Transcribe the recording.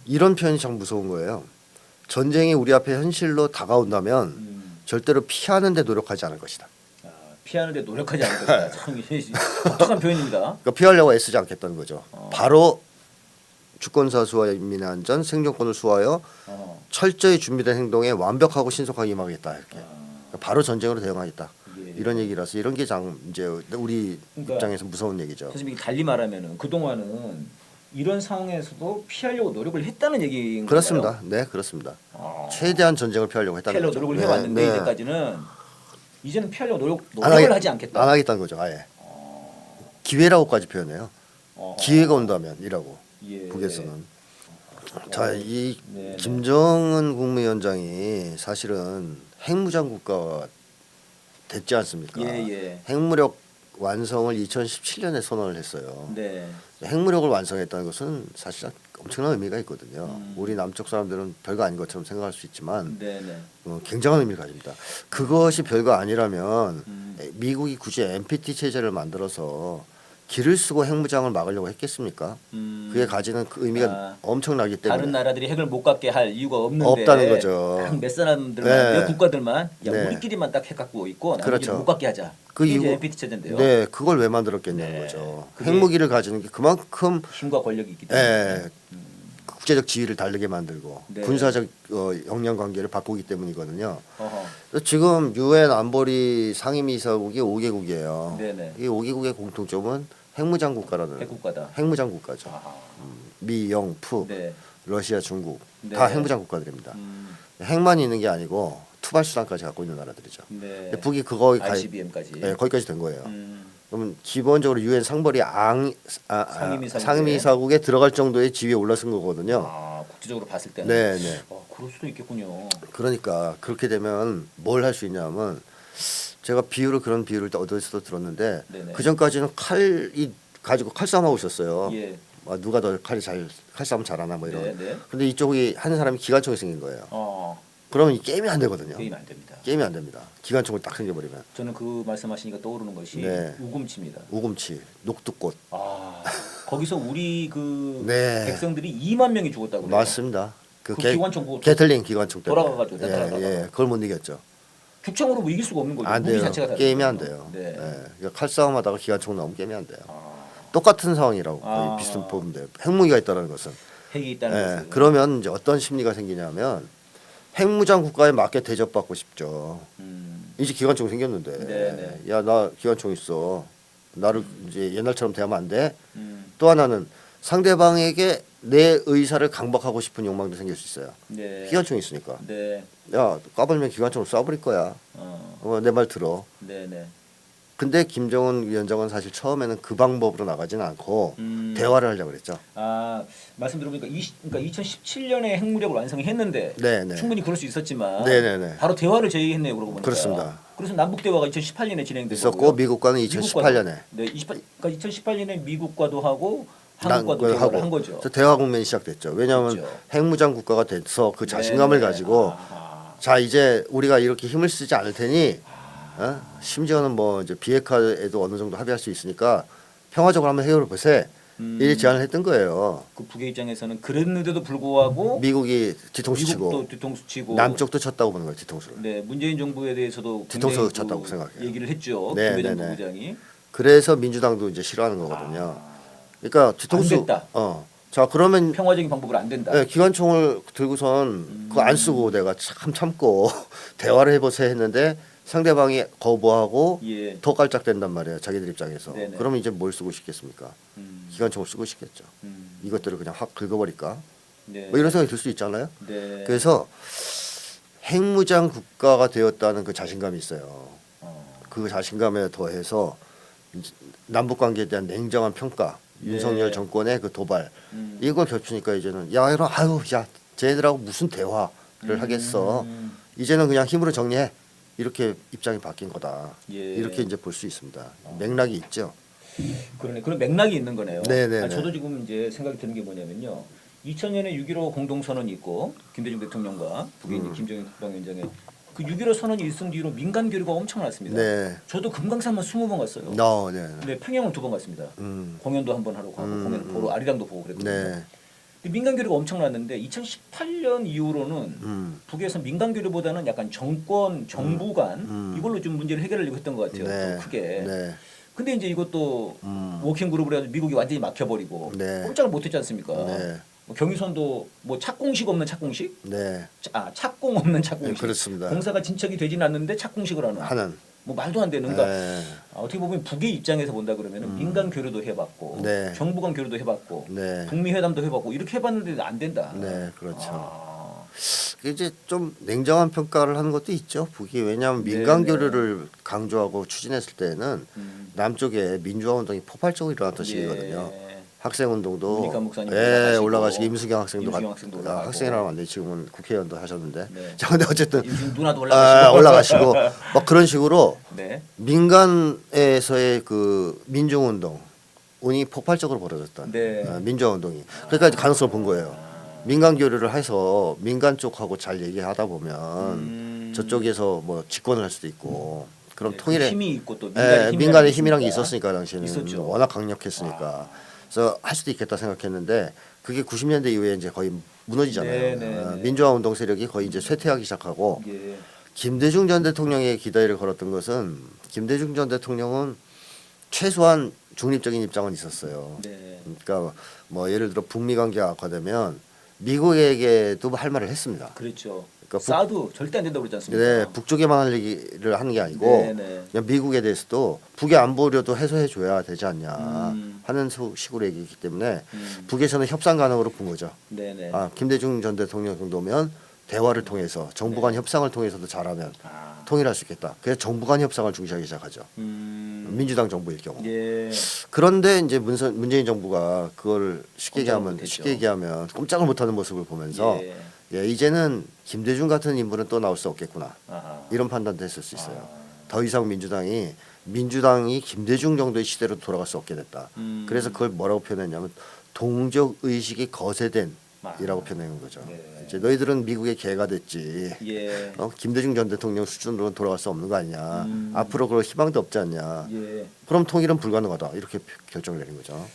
이런 표현이 참 무서운 거예요. 전쟁이 우리 앞에 현실로 다가온다면 절대로 피하는 데 노력하지 않을 것이다. 아, 피하는 데 노력하지 않을 것이다. 참 독특한 표현입니다. 그러니까 피하려고 애쓰지 않겠다는 거죠. 어. 바로 주권사 수와 인민의 안전, 생존권을 수하여 철저히 준비된 행동에 완벽하고 신속하게 임하겠다. 이렇게. 그러니까 바로 전쟁으로 대응하겠다. 예. 이런 얘기라서 이런 게 장 이제 우리 그러니까 입장에서 무서운 얘기죠. 선생님이 달리 말하면은 그 동안은 이런 상황에서도 피하려고 노력을 했다는 얘기인 그렇습니다. 건가요? 네, 그렇습니다. 아, 최대한 전쟁을 피하려고 했다는 피하려고 거죠. 노력을 네, 해왔는데 네. 이제까지는 이제는 피하려고 안 노력을 하지 않겠다. 안 하겠다는 거죠. 아예 기회라고까지 표현해요. 어, 기회가 온다면이라고 예. 북에서는. 자, 이 네, 김정은 국무위원장이 사실은 핵무장 국가가 됐지 않습니까? 예. 핵무력 완성을 2017년에 선언을 했어요. 네. 핵무력을 완성했다는 것은 사실상 엄청난 의미가 있거든요. 우리 남쪽 사람들은 별거 아닌 것처럼 생각할 수 있지만 네. 굉장한 의미를 가집니다. 그것이 별거 아니라면 미국이 굳이 NPT 체제를 만들어서 길을 쓰고 핵무장을 막으려고 했겠습니까? 그게 가지는 그 의미가 엄청나기 때문에 다른 나라들이 핵을 못 갖게 할 이유가 없는데 없다는 거죠. 딱 몇 사람들만 네. 몇 국가들만 야 네. 우리끼리만 딱 핵 갖고 있고 나머지는 그렇죠. 못 갖게 하자. 그 이게 이제 이유- NPT 체제인데요. 네, 그걸 왜 만들었겠냐는 네. 거죠. 그게- 핵무기를 가지는 게 그만큼 힘과 권력이 있기 때문에. 예, 국제적 지위를 다르게 만들고 네. 군사적 역량 관계를 바꾸기 때문이거든요. 어허. 그래서 지금 유엔 안보리 상임이사국이 5개국이에요. 네네. 이 5개국의 공통점은 핵무장 국가라는 핵국가다. 핵무장 국가죠. 아하. 미, 영, 북, 네. 러시아, 중국 네. 다 핵무장 국가들입니다. 핵만 있는 게 아니고 투발 수단까지 갖고 있는 나라들이죠. 네. 근데 북이 그거 ICBM까지. 거기까지 된 거예요. 그러면 기본적으로 유엔 상벌이 상임이사국에. 상임이사국에 들어갈 정도의 지위에 올라선 거거든요. 아, 국제적으로 봤을 때는. 네, 네. 그럴 수도 있겠군요. 그러니까 그렇게 되면 뭘 할 수 있냐면 제가 그런 비유를 어디서도 들었는데 네네. 그 전까지는 칼이 가지고 칼싸움하고 있었어요. 예. 누가 더 칼싸움 잘하나 뭐 이런. 네. 근데 이쪽이 하는 사람이 기관총이 생긴 거예요. 어. 그러면 이 게임이 안 되거든요. 게임 안 됩니다. 게임이 안 됩니다. 기관총을 딱 생겨버리면 저는 그 말씀하시니까 떠오르는 것이 네. 우금치입니다. 우금치, 녹두꽃. 아, 거기서 우리 그 네. 백성들이 2만 명이 죽었다고 그래요. 맞습니다. 그 기관총 보고 게틀링 기관총 때문에 돌아가가지고 되돌아가다가. 예, 그걸 못 이겼죠. 죽창으로 뭐 이길 수가 없는 거죠. 안 무기 돼요. 자체가 다르니까. 게임이 안 돼요. 네. 그러니까 칼싸움하다가 기관총 나오면 게임이 안 돼요. 아, 똑같은 상황이라고 거의 아. 비슷한 보면 돼요. 핵무기가 있다는 것은. 핵이 있다는 예, 것은. 그러면 이제 어떤 심리가 생기냐면 핵무장 국가에 맞게 대접받고 싶죠. 이제 기관총 생겼는데, 네. 야 나 기관총 있어. 나를 이제 옛날처럼 대하면 안 돼. 음, 또 하나는 상대방에게 내 의사를 강박하고 싶은 욕망도 생길 수 있어요. 네. 기관총이 있으니까. 네. 야 까불면 기관총으로 쏴버릴 거야. 내 말 들어. 네. 근데 김정은 위원장은 사실 처음에는 그 방법으로 나가지는 않고 대화를 하려고 그랬죠. 아, 말씀 들어보니까 그러니까 2017년에 핵무력을 완성했는데 네. 충분히 그럴 수 있었지만 네. 바로 대화를 제의했네요. 그러고 보니까. 그렇습니다. 그래서 남북 대화가 2018년에 진행됐고 있었고 미국과는 2018년에 네, 2018년에 미국과도 하고 한국과도 대화를 한 거죠. 그래서 대화 국면이 시작됐죠. 왜냐하면 그렇죠. 핵무장 국가가 돼서 그 자신감을 네. 가지고 아하. 자 이제 우리가 이렇게 힘을 쓰지 않을 테니 심지어는 뭐 이제 비핵화에도 어느 정도 합의할 수 있으니까 평화적으로 한번 해결을 보세. 이 제안을 했던 거예요. 그 북의 입장에서는 그랬는데도 불구하고 미국이 뒤통수 치고 미국도 뒤통수 치고 남쪽도 쳤다고 보는 거예요. 뒤통수를. 네, 문재인 정부에 대해서도 뒤통수 굉장히 쳤다고 그 생각해요. 얘기를 했죠. 네, 김대중 네. 부부장이. 그래서 민주당도 이제 싫어하는 거거든요. 그러니까 뒤통수. 안 됐다. 자 그러면 평화적인 방법으로 안 된다. 네, 기관총을 들고선 그거 안 쓰고 내가 참고 대화를 해보세요 했는데 상대방이 거부하고 예. 더 깔짝댄단 말이에요. 자기들 입장에서. 네네. 그러면 이제 뭘 쓰고 싶겠습니까? 기관총을 쓰고 싶겠죠. 이것들을 그냥 확 긁어버릴까? 네. 뭐 이런 생각이 들 수 있잖아요. 네. 그래서 핵무장 국가가 되었다는 그 자신감이 있어요. 그 자신감에 더해서 이제 남북 관계에 대한 냉정한 평가, 윤석열 정권의 그 도발 이걸 겹치니까 이제는 야 이런 야 쟤네들하고 무슨 대화를 하겠어. 이제는 그냥 힘으로 정리해. 이렇게 입장이 바뀐 거다. 예. 이렇게 이제 볼 수 있습니다. 맥락이 있죠. 그러네. 그런 맥락이 있는 거네요. 네네네. 저도 지금 이제 생각이 드는 게 뭐냐면요. 2000년에 6.15 공동선언이 있고 김대중 대통령과 북의 김정일 국방위원장의 그 6.15 선언이 있은 뒤로 민간 교류가 엄청났습니다. 네. 저도 금강산만 20번 갔어요. 네. 네, 평양을 2번 갔습니다. 공연도 한 번 하러 가고 공연 보러 아리랑도 보고 그랬거든요. 네. 민간 교류가 엄청났는데 2018년 이후로는 북에서 민간 교류보다는 약간 정권 정부 간 이걸로 좀 문제를 해결하려고 했던 것 같아요. 네. 좀 크게. 네. 근데 이제 이것도 워킹 그룹으로 해서 미국이 완전히 막혀버리고 네. 꼼짝을 못했지 않습니까? 네. 뭐 경유선도 뭐 착공식 없는 착공식? 네. 착공 없는 착공식. 네, 그렇습니다. 공사가 진척이 되진 않는데 착공식을 하는. 뭐 말도 안 되는. 그러니까 네. 어떻게 보면 북의 입장에서 본다 그러면은 민간 교류도 해봤고, 네. 정부 간 교류도 해봤고, 네. 북미 회담도 해봤고 이렇게 해봤는데 안 된다. 네, 그렇죠. 아, 이제 좀 냉정한 평가를 하는 것도 있죠. 북이 왜냐하면 민간 네네. 교류를 강조하고 추진했을 때는 남쪽에 민주화 운동이 폭발적으로 일어났던 시기거든요. 예. 학생 운동도 문익환 목사님 올라가시고 임수경 학생도 임수경 학생도 올라가고. 학생이라고 하는데 지금은 국회의원도 하셨는데. 네. 자, 근데 어쨌든 누나도 올라가시고. 올라가시고 막 그런 식으로 네. 민간에서의 그 민중 운동이 폭발적으로 벌어졌다. 네. 민주화 운동이. 그러니까 이제 가능성을 본 거예요. 민간 교류를 해서 민간 쪽하고 잘 얘기하다 보면 저쪽에서 뭐 집권을 할 수도 있고 그럼 네, 통일에 힘이 있고 또 민간의 힘이란 게 있었으니까 당시에는 있었죠. 워낙 강력했으니까 그래서 할 수도 있겠다 생각했는데 그게 90년대 이후에 이제 거의 무너지잖아요. 네, 네, 네. 민주화 운동 세력이 거의 이제 쇠퇴하기 시작하고 예. 김대중 전 대통령의 기다리를 걸었던 것은 김대중 전 대통령은 최소한 중립적인 입장은 있었어요. 네. 그러니까 뭐 예를 들어 북미 관계가 악화되면 미국에게도 할 말을 했습니다. 그렇죠. 그러니까 사드 절대 안 된다고 그러지 않습니까? 네, 북쪽에만 할 얘기를 하는 게 아니고 네, 네. 그냥 미국에 대해서도 북의 안보료도 해소해 줘야 되지 않냐 음. 하는 식으로 얘기했기 때문에 북에서는 협상 가능으로 본 거죠. 네, 네. 김대중 전 대통령 정도면 대화를 통해서 정부 간 협상을 통해서도 잘하면 통일할 수 있겠다. 그래서 정부 간 협상을 중시하기 시작하죠. 민주당 정부일 경우. 예. 그런데 이제 문재인 정부가 그걸 쉽게 꼼짝을 얘기하면 못했죠. 꼼짝을 못하는 모습을 보면서 예. 이제는 김대중 같은 인물은 또 나올 수 없겠구나. 아하. 이런 판단도 했을 수 있어요. 더 이상 민주당이 김대중 정도의 시대로 돌아갈 수 없게 됐다. 그래서 그걸 뭐라고 표현했냐면 동족 의식이 거세된 이라고 표현한 거죠. 네. 이제 너희들은 미국의 개가 됐지. 예. 김대중 전 대통령 수준으로는 돌아갈 수 없는 거 아니냐. 앞으로 그럴 희망도 없지 않냐. 예. 그럼 통일은 불가능하다. 이렇게 결정을 내린 거죠.